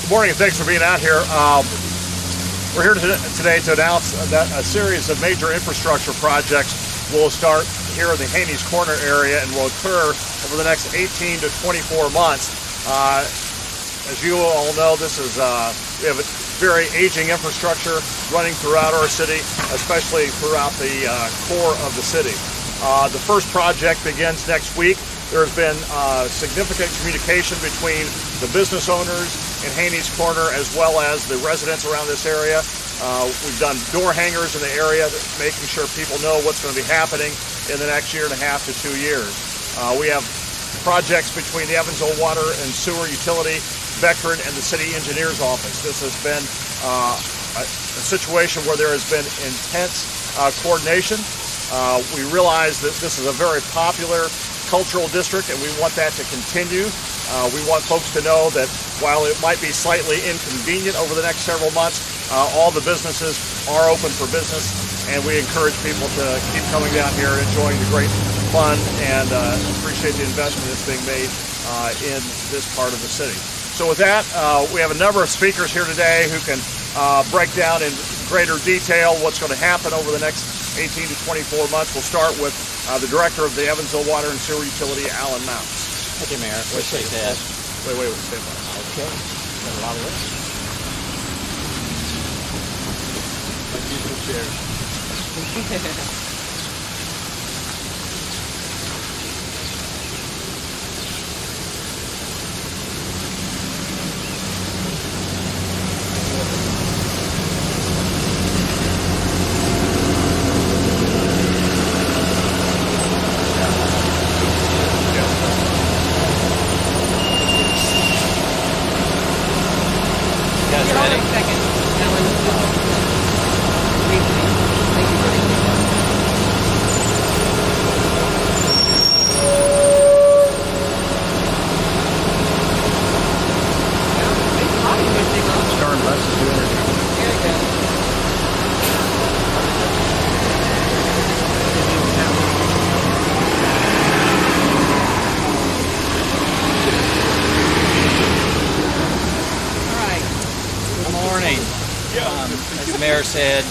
Good morning and thanks for being out here. We're here today to announce that a series of major infrastructure projects will start here in the Haynie's Corner area and will occur over the next 18 to 24 months. As you all know, we have a very aging infrastructure running throughout our city, especially throughout the core of the city. The first project begins next week. There's been significant communication between the business owners in Haynie's Corner as well as the residents around this area. We've done door hangers in the area, making sure people know what's going to be happening in the next year and a half to 2 years. We have projects between the Evansville Water and Sewer Utility, Veteran, and the City Engineer's Office. This has been a situation where there has been intense coordination. We realize that this is a very popular cultural district and we want that to continue. We want folks to know that while it might be slightly inconvenient over the next several months, all the businesses are open for business, and we encourage people to keep coming down here and enjoying the great fun and appreciate the investment that's being made in this part of the city. So with that, we have a number of speakers here today who can break down in greater detail what's going to happen over the next 18 to 24 months. We'll start with the director of the Evansville Water and Sewer Utility, Alan Mounts. Thank you, Mayor. Appreciate that. Wait, stand by. Okay. Got a lot of this. Let's use the chair. As the mayor said,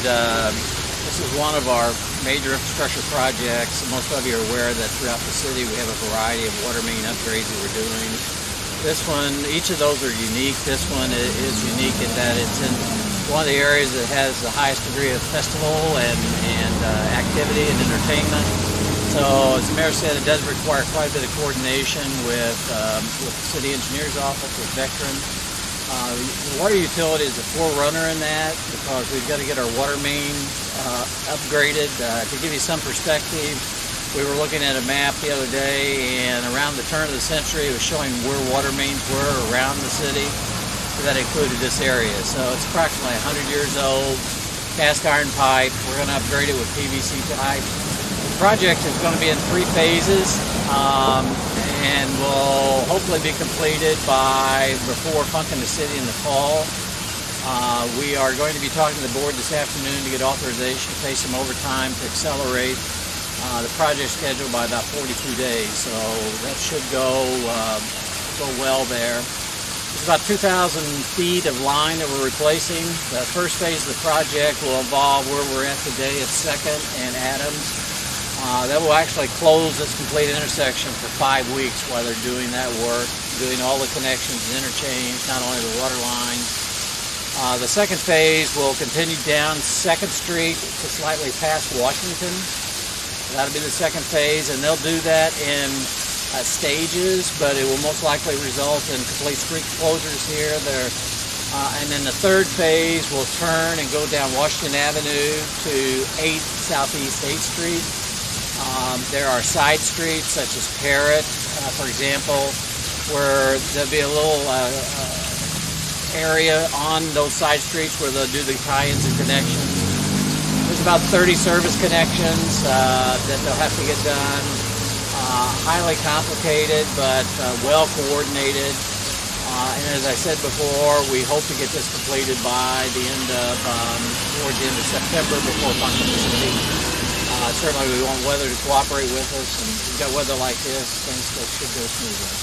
this is one of our major infrastructure projects. Most of you are aware that throughout the city we have a variety of water main upgrades that we're doing. This one, each of those are unique. This one is unique in that it's in one of the areas that has the highest degree of festival and activity and entertainment. So as the mayor said, it does require quite a bit of coordination with the city engineer's office, with Veteran. The water utility is a forerunner in that because we've got to get our water main upgraded. To give you some perspective, we were looking at a map the other day, and around the turn of the century it was showing where water mains were around the city. That included this area. So it's approximately 100 years old, cast iron pipe. We're going to upgrade it with PVC pipe. The project is going to be in 3 phases. And will hopefully be completed before Funkin' the City in the fall. We are going to be talking to the board this afternoon to get authorization to pay some overtime to accelerate the project schedule by about 42 days. So that should go well there. There's about 2,000 feet of line that we're replacing. The first phase of the project will involve where we're at today at 2nd and Adams. That will actually close this complete intersection for 5 weeks while they're doing that work, doing all the connections and interchange, not only the water lines. The second phase will continue down 2nd Street to slightly past Washington. That'll be the second phase, and they'll do that in stages, but it will most likely result in complete street closures here. And then the third phase will turn and go down Washington Avenue to 8 Southeast 8th Street. There are side streets such as Parrott, for example, where there'll be a little area on those side streets where they'll do the tie-ins and connections. There's about 30 service connections that they'll have to get done. Highly complicated, but well coordinated. And as I said before, we hope to get this completed by the end of, towards the end of September before Funkin' the City. Certainly we want weather to cooperate with us, and we've got weather like this, things should go smoothly.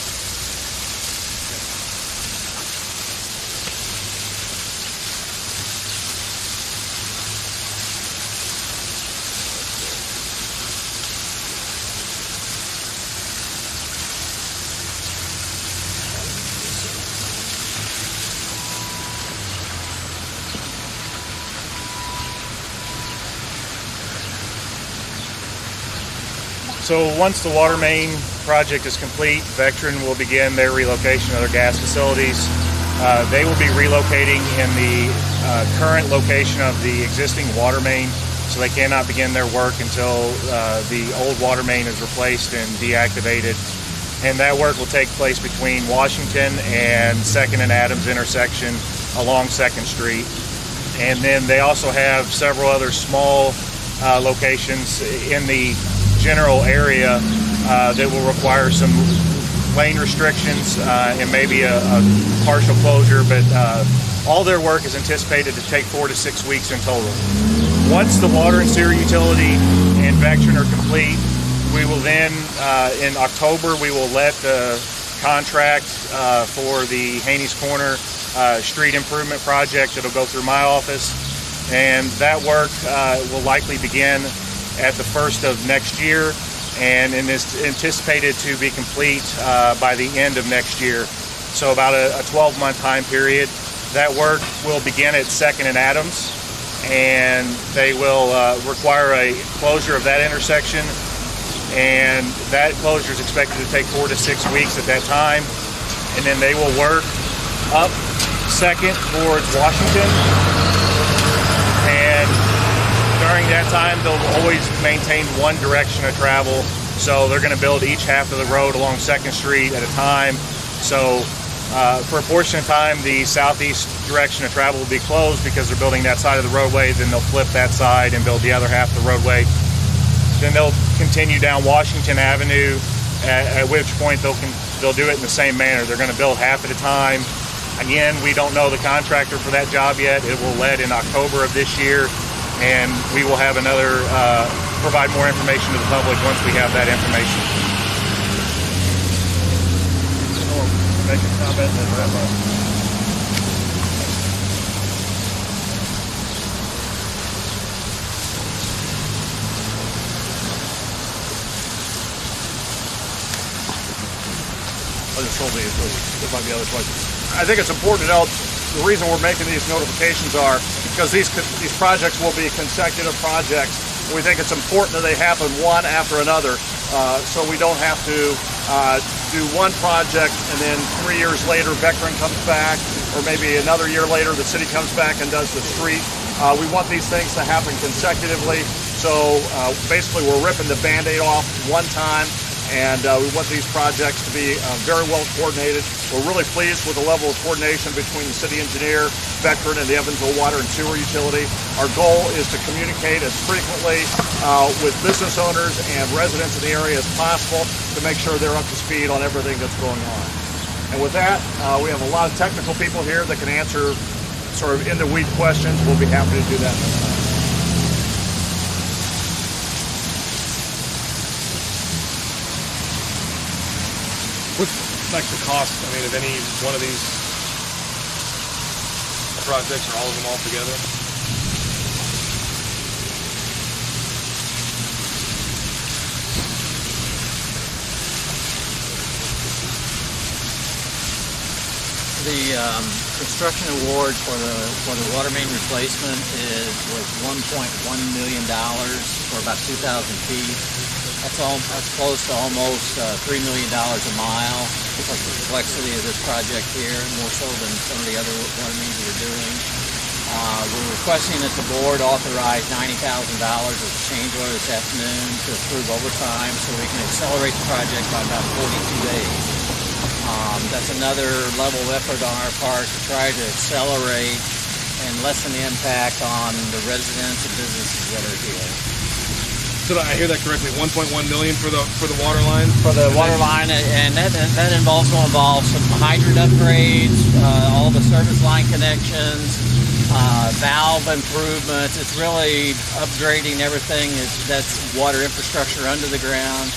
So once the water main project is complete, Vectren will begin their relocation of their gas facilities. They will be relocating in the current location of the existing water main, so they cannot begin their work until the old water main is replaced and deactivated. And that work will take place between Washington and 2nd and Adams intersection along 2nd Street. And then they also have several other small locations in the general area that will require some lane restrictions and maybe a partial closure, but all their work is anticipated to take 4 to 6 weeks in total. Once the water and sewer utility and Vectren are complete, we will then, in October, we will let the contract for the Haynie's Corner street improvement project. It'll go through my office, and that work will likely begin at the 1st of next year, and is anticipated to be complete by the end of next year. So about a 12-month time period. That work will begin at 2nd and Adams, and they will require a closure of that intersection, and that closure is expected to take 4 to 6 weeks at that time. And then they will work up 2nd towards Washington, and during that time they'll always maintain one direction of travel. So they're going to build each half of the road along 2nd Street at a time. So for a portion of time, the southeast direction of travel will be closed because they're building that side of the roadway. Then they'll flip that side and build the other half of the roadway. Then they'll continue down Washington Avenue, at which point they'll do it in the same manner. They're going to build half at a time. Again, we don't know the contractor for that job yet. It will let in October of this year, and we will have another provide more information to the public once we have that information. Make a comment and wrap up. I just told me there might be other questions. I think it's important to note the reason we're making these notifications are because these projects will be consecutive projects. We think it's important that they happen one after another, so we don't have to do one project and then 3 years later Vectren comes back, or maybe another year later the city comes back and does the street. We want these things to happen consecutively, so basically we're ripping the Band-Aid off one time, and we want these projects to be very well coordinated. We're really pleased with the level of coordination between the city engineer, Vectren, and the Evansville Water and Sewer Utility. Our goal is to communicate as frequently with business owners and residents in the area as possible to make sure they're up to speed on everything that's going on. And with that, we have a lot of technical people here that can answer sort of in-the-weed questions. We'll be happy to do that next time. What's like the cost, I mean, of any one of these projects, or all of them all together? The construction award for the water main replacement was $1.1 million for about 2,000 feet. That's close to almost $3 million a mile because of the complexity of this project here, more so than some of the other water mains we're doing. We're requesting that the board authorize $90,000 as a change order this afternoon to approve overtime so we can accelerate the project by about 42 days. That's another level of effort on our part to try to accelerate and lessen the impact on the residents and businesses that are here. Did I hear that correctly? 1.1 million for the water line? For the water line, and that also involves some hydrant upgrades, all the service line connections, valve improvements. It's really upgrading everything that's water infrastructure under the ground.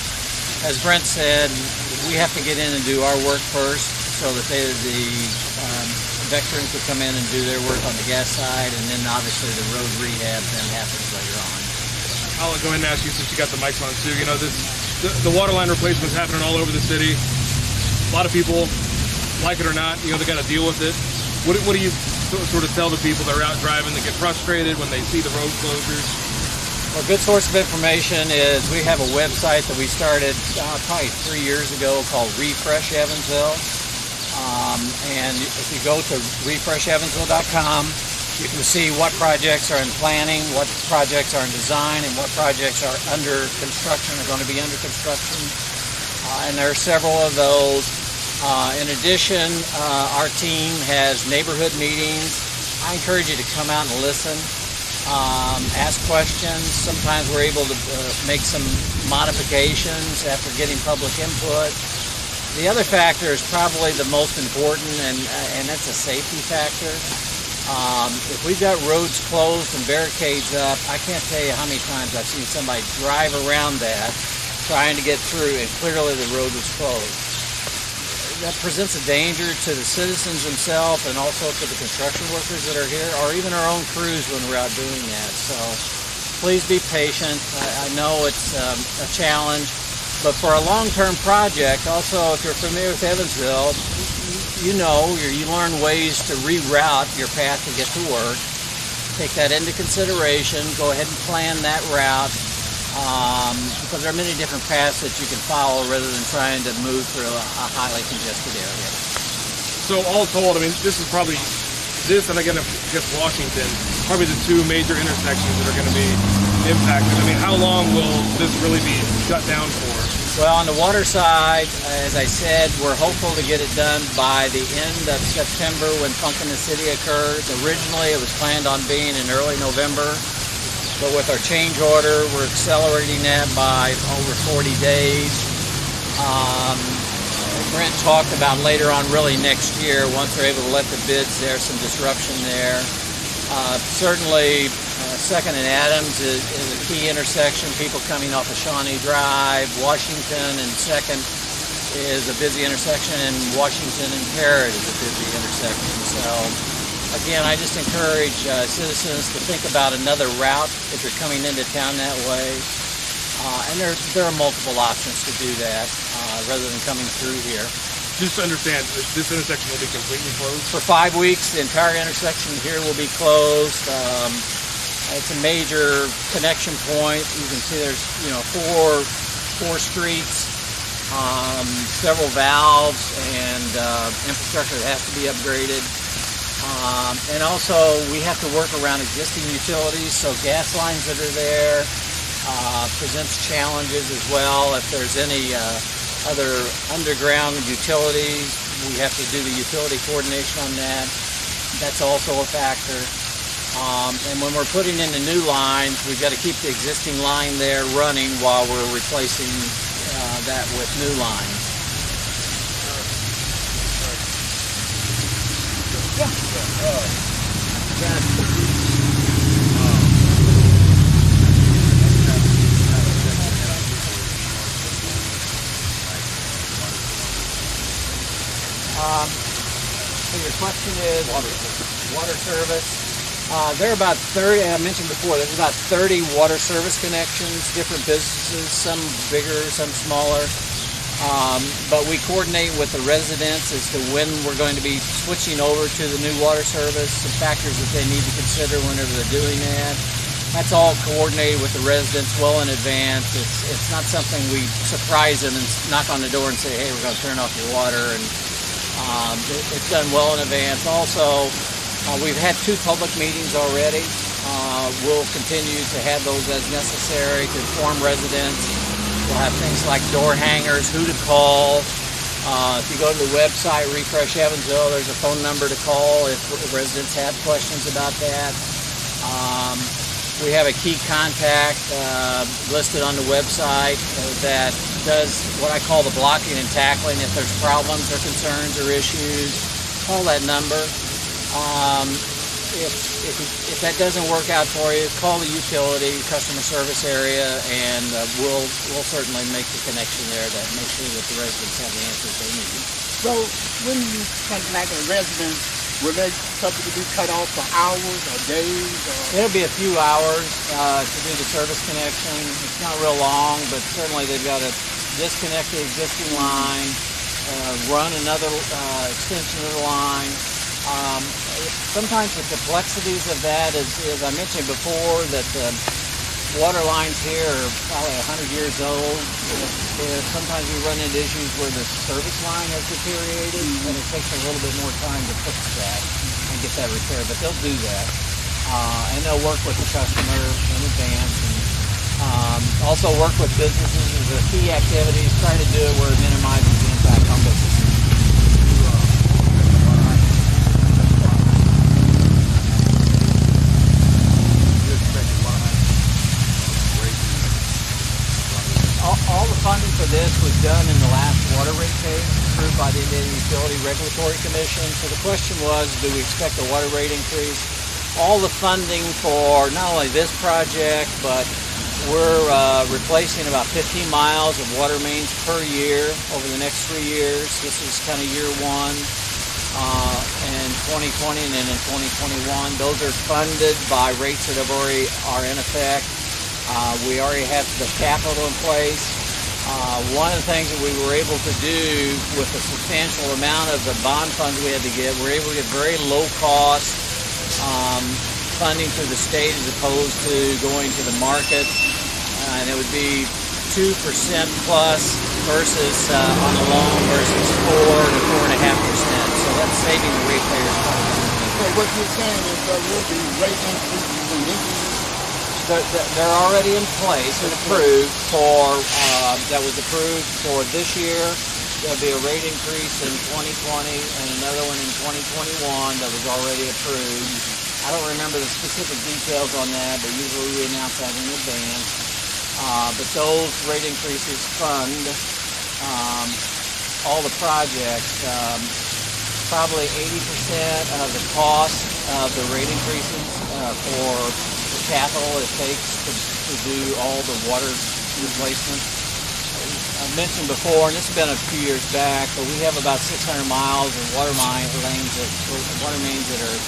As Brent said, we have to get in and do our work first so that the Vectren could come in and do their work on the gas side, and then obviously the road rehab then happens later on. I'll go ahead and ask you, since you got the mics on too, you know, the water line replacement is happening all over the city. A lot of people, like it or not, you know, they got to deal with it. What do you sort of tell the people that are out driving that get frustrated when they see the road closures? A good source of information is we have a website that we started probably 3 years ago called Refresh Evansville. And if you go to refreshevansville.com, you can see what projects are in planning, what projects are in design, and what projects are under construction, are going to be under construction. And there are several of those. In addition, our team has neighborhood meetings. I encourage you to come out and listen, ask questions. Sometimes we're able to make some modifications after getting public input. The other factor is probably the most important, and that's a safety factor. If we've got roads closed and barricades up, I can't tell you how many times I've seen somebody drive around that trying to get through, and clearly the road was closed. That presents a danger to the citizens themselves and also to the construction workers that are here, or even our own crews when we're out doing that. So please be patient. I know it's a challenge. But for a long-term project, also, if you're familiar with Evansville, you learn ways to reroute your path to get to work. Take that into consideration. Go ahead and plan that route because there are many different paths that you can follow rather than trying to move through a highly congested area. So all told, I mean, this is probably, this and again, I guess Washington, probably the two major intersections that are going to be impacted. I mean, how long will this really be shut down for? Well, on the water side, as I said, we're hopeful to get it done by the end of September when Funk in the City occurs. Originally, it was planned on being in early November, but with our change order, we're accelerating that by over 40 days. Brent talked about later on, really next year, once they're able to let the bids, there's some disruption there. Certainly, 2nd and Adams is a key intersection. People coming off of Shawnee Drive, Washington, and 2nd is a busy intersection, and Washington and Parrott is a busy intersection. So, again, I just encourage citizens to think about another route if you're coming into town that way. And there are multiple options to do that rather than coming through here. Just to understand, this intersection will be completely closed? For 5 weeks, the entire intersection here will be closed. It's a major connection point. You can see there's, four streets, several valves, and infrastructure that has to be upgraded. And also, we have to work around existing utilities, so gas lines that are there presents challenges as well. If there's any other underground utilities, we have to do the utility coordination on that. That's also a factor. And when we're putting in the new lines, we've got to keep the existing line there running while we're replacing that with new lines. So your question is water service. There are about 30, I mentioned before, there's about 30 water service connections, different businesses, some bigger, some smaller. But we coordinate with the residents as to when we're going to be switching over to the new water service, some factors that they need to consider whenever they're doing that. That's all coordinated with the residents well in advance. It's not something we surprise them and knock on the door and say, hey, we're going to turn off your water. And it's done well in advance. Also, we've had 2 public meetings already. We'll continue to have those as necessary to inform residents. We'll have things like door hangers, who to call. If you go to the website, Refresh Evansville, there's a phone number to call if residents have questions about that. We have a key contact listed on the website that does what I call the blocking and tackling. If there's problems or concerns or issues, call that number. If that doesn't work out for you, call the utility customer service area, and we'll certainly make the connection there to make sure that the residents have the answers they need. So when you contact the residents, will they something to be cut off for hours or days? It'll be a few hours to do the service connection. It's not real long, but certainly they've got to disconnect the existing line, run another extension of the line. Sometimes the complexities of that is I mentioned before, that water lines here are probably 100 years old. Sometimes we run into issues where the service line has deteriorated, and it takes a little bit more time to fix that and get that repaired. But they'll do that, and they'll work with the customer in advance, and also work with businesses as a key activities. Try to do it where it minimizes the impact on businesses. All the funding for this was done in the last water rate case approved by the Indiana Utility Regulatory Commission. So the question was, do we expect a water rate increase? All the funding for not only this project, but we're replacing about 15 miles of water mains per year over the next 3 years. This is kind of year one in 2020 and then in 2021. Those are funded by rates that are in effect. We already have the capital in place. One of the things that we were able to do with a substantial amount of the bond funds we had to get, we're able to get very low cost funding through the state as opposed to going to the market. And it would be 2% plus versus on the loan versus 4 to 4.5%. So that's saving the ratepayers money. So what you're saying is there will be rate increases in engineering? They're already in place and approved for, that was approved for this year. There'll be a rate increase in 2020 and another one in 2021 that was already approved. I don't remember the specific details on that, but usually we announce that in advance. But those rate increases fund all the projects. Probably 80% of the cost of the rate increases for the capital it takes to do all the water replacement. I mentioned before, and this has been a few years back, but we have about 600 miles of water mains that are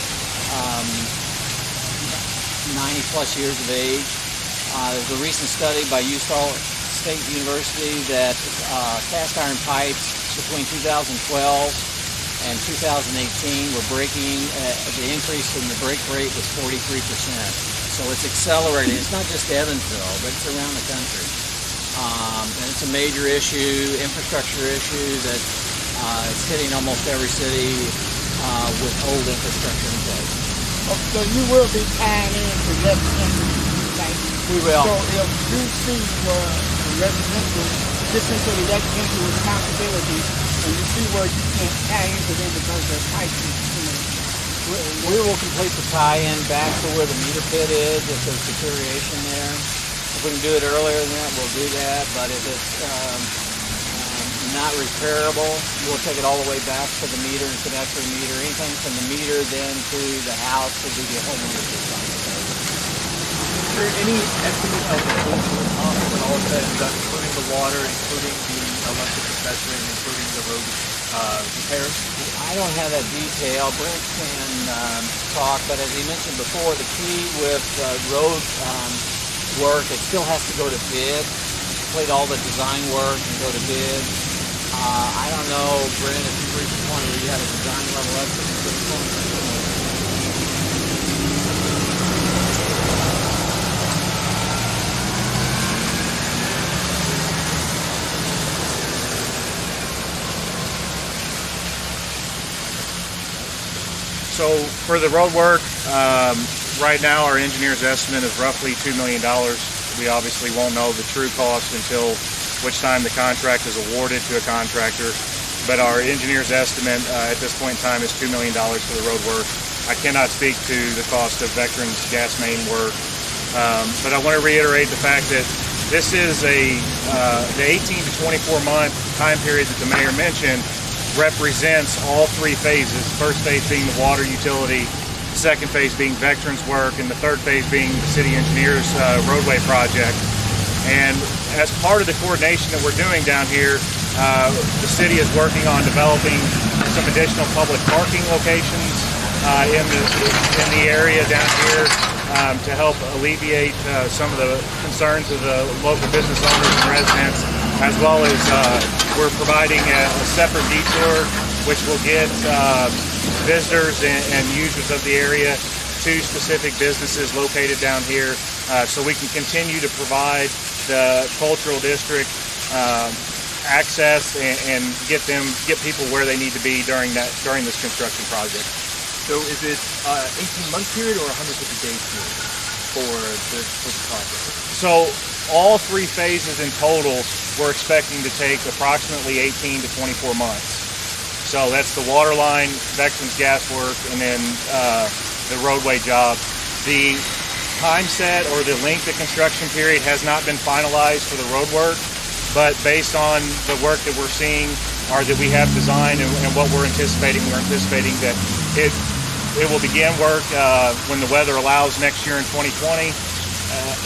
90 plus years of age. There's a recent study by Utah State University that cast iron pipes between 2012 and 2018 were breaking, the increase in the break rate was 43%. So it's accelerating. It's not just Evansville, but it's around the country. And it's a major issue, infrastructure issue that it's hitting almost every city with old infrastructure in place. So you will be tying into residential, like, we will. So if you see where the residential gets into the residential responsibility, and you see where you can't tie into them because their pipes is, we will complete the tie-in back to where the meter pit is if there's deterioration there. If we can do it earlier than that, we'll do that. But if it's not repairable, we'll take it all the way back to the meter and connect to the meter. Anything from the meter then to the house will be the homeowner's responsibility. Is there any estimate of the total cost when all is said and done, including the water, including the electric assessment, including the road repairs? I don't have that detail. Brent can talk, but as he mentioned before, the key with road work, it still has to go to bid. Complete all the design work and go to bid. I don't know, Brent, if you reached the point where you had a design level estimate at this point. So for the road work, right now our engineer's estimate is roughly $2 million. We obviously won't know the true cost until which time the contract is awarded to a contractor. But our engineer's estimate at this point in time is $2 million for the road work. I cannot speak to the cost of Vectron's gas main work, but I want to reiterate the fact that this is the 18 to 24 month time period that the mayor mentioned represents all three phases. First phase being the water utility, second phase being Vectron's work, and the third phase being the city engineer's roadway project. And as part of the coordination that we're doing down here, the city is working on developing some additional public parking locations in the area down here to help alleviate some of the concerns of the local business owners and residents, as well as we're providing a separate detour which will get visitors and users of the area 2 specific businesses located down here, so we can continue to provide the cultural district access and get people where they need to be during this construction project. So is it 18-month period or 150-day period for the project? So all 3 phases in total, we're expecting to take approximately 18 to 24 months. So that's the water line, Veterans gas work, and then the roadway job. The time set or the length of construction period has not been finalized for the road work, but based on the work that we're seeing or that we have designed and what we're anticipating that it will begin work when the weather allows next year in 2020,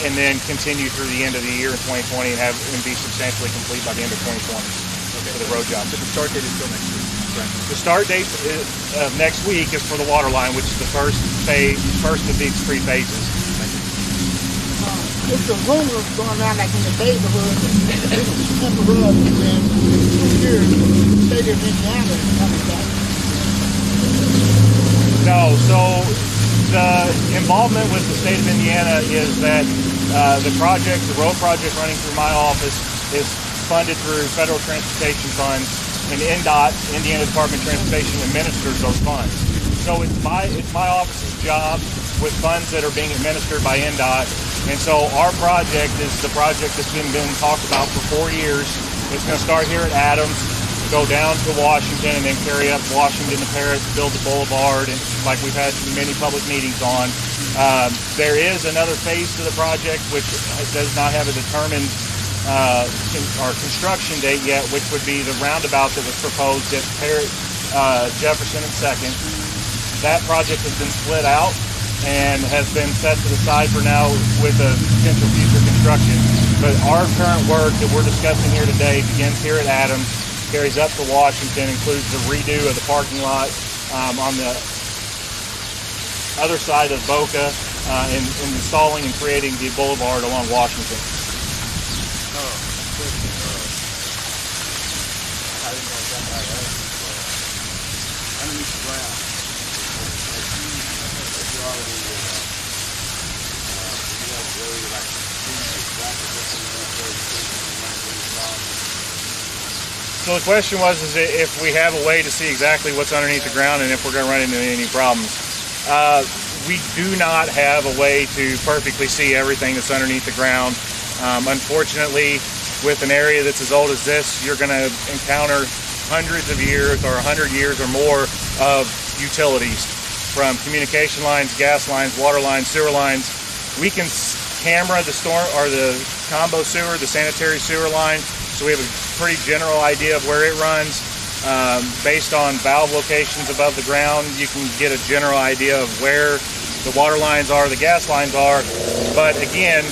and then continue through the end of the year in 2020 and be substantially complete by the end of 2020 for the road job. So the start date is still next week, right? The start date of next week is for the water line, which is the first of these 3 phases. It's a rumor going around like in the neighborhood that in 2 years the state of Indiana is coming back. No, so the involvement with the state of Indiana is that the road project running through my office is funded through federal transportation funds, and INDOT, Indiana Department of Transportation, administers those funds. So it's my office's job with funds that are being administered by INDOT. And so our project is the project that's been talked about for 4 years. It's going to start here at Adams, go down to Washington, and then carry up Washington to Paris, build the boulevard, and like we've had many public meetings on. There is another phase to the project which does not have a determined construction date yet, which would be the roundabout that was proposed at Jefferson and 2nd. That project has been split out and has been set to the side for now with a potential future construction. But our current work that we're discussing here today begins here at Adams, carries up to Washington, includes the redo of the parking lot on the other side of Boca, and installing and creating the boulevard along Washington. Underneath the ground. So the question was is if we have a way to see exactly what's underneath the ground and if we're going to run into any problems. We do not have a way to perfectly see everything that's underneath the ground. Unfortunately, with an area that's as old as this, you're going to encounter hundreds of years or 100 years or more of utilities, from communication lines, gas lines, water lines, sewer lines. We can camera the storm or the combo sewer, the sanitary sewer line, so we have a pretty general idea of where it runs. Based on valve locations above the ground, you can get a general idea of where the water lines are, the gas lines are. But again,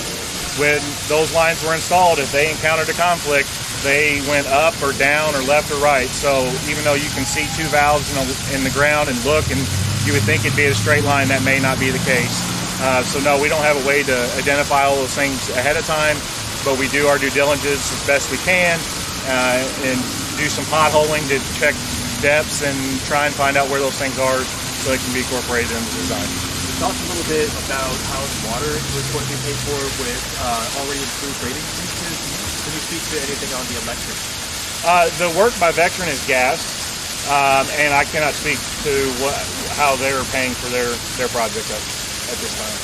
when those lines were installed, if they encountered a conflict, they went up or down or left or right. So even though you can see 2 valves in the ground and look, and you would think it'd be a straight line, that may not be the case. So no, we don't have a way to identify all those things ahead of time, but we do our due diligence as best we can and do some potholing to check depths and try and find out where those things are so they can be incorporated into the design. You talked a little bit about how the water was going to be paid for with already improved rating features. Can you speak to anything on the electric? The work by Vectren is gas, and I cannot speak to how they're paying for their project at this time.